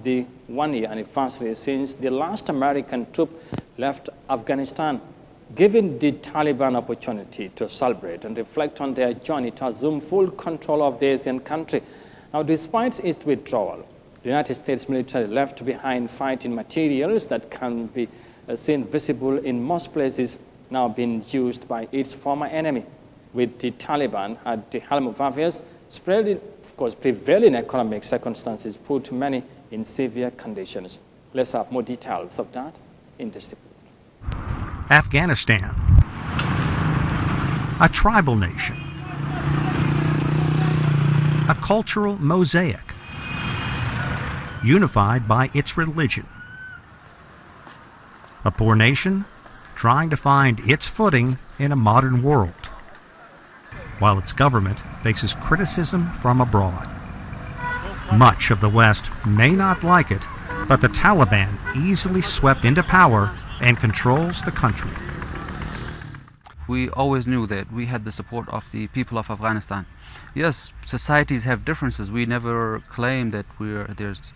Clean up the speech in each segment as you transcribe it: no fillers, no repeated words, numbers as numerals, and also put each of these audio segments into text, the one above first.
The 1-year anniversary since the last American troop left Afghanistan, giving the Taliban opportunity to celebrate and reflect on their journey to assume full control of the Asian country. Now, despite its withdrawal, the United States military left behind fighting materials that can be seen visible in most places now being used by its former enemy. With the Taliban at the helm of affairs, prevailing economic circumstances put many in severe conditions. Let's have more details of that in this report. Afghanistan, a tribal nation, a cultural mosaic, unified by its religion. A poor nation trying to find its footing in a modern world, while its government faces criticism from abroad. Much of the West may not like it, but the Taliban easily swept into power and controls the country. We always knew that we had the support of the people of Afghanistan. Yes, societies have differences. We never claim that there's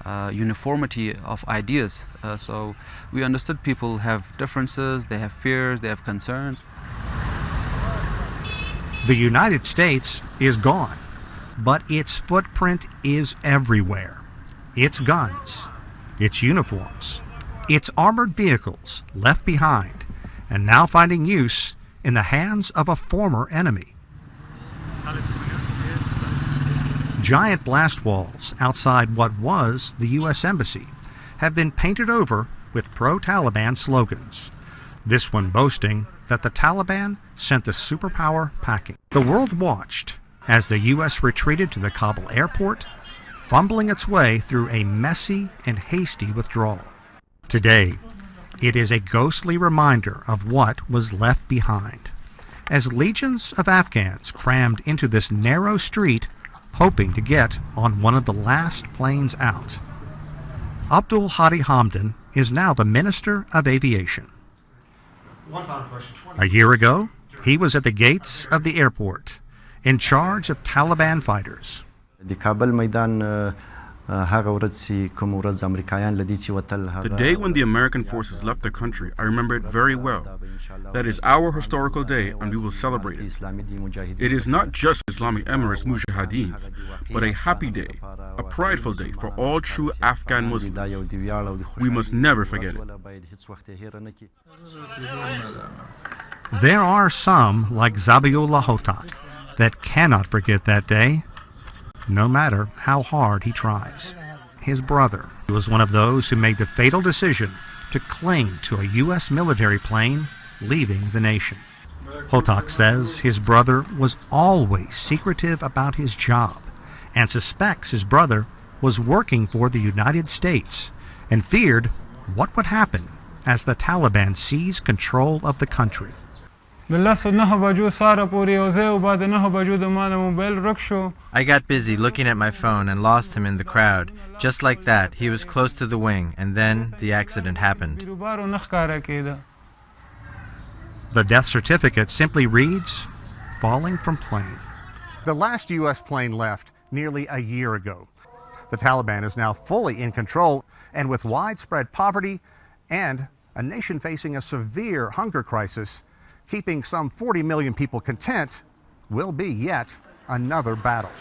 uniformity of ideas. So we understood people have differences, they have fears, they have concerns. The United States is gone, but its footprint is everywhere. Its guns, its uniforms, its armored vehicles left behind and now finding use in the hands of a former enemy. Giant blast walls outside what was the U.S. Embassy have been painted over with pro-Taliban slogans, this one boasting that the Taliban sent the superpower packing. The world watched as the U.S. retreated to the Kabul airport, fumbling its way through a messy and hasty withdrawal. Today, it is a ghostly reminder of what was left behind, as legions of Afghans crammed into this narrow street, hoping to get on one of the last planes out. Abdul Hadi Hamdan is now the Minister of Aviation. A year ago, he was at the gates of the airport, in charge of Taliban fighters. The day when the American forces left the country, I remember it very well. That is our historical day, and we will celebrate it. It is not just Islamic Emirates Mujahideen, but a happy day, a prideful day for all true Afghan Muslims. We must never forget it. There are some, like Zabiullah Hotak, that cannot forget that day, no matter how hard he tries. His brother was one of those who made the fatal decision to cling to a U.S. military plane leaving the nation. Hotak says his brother was always secretive about his job and suspects his brother was working for the United States and feared what would happen as the Taliban seized control of the country. I got busy looking at my phone and lost him in the crowd. Just like that, he was close to the wing, and then the accident happened. The death certificate simply reads, falling from plane. The last U.S. plane left nearly a year ago. The Taliban is now fully in control, and with widespread poverty and a nation facing a severe hunger crisis, keeping some 40 million people content will be yet another battle.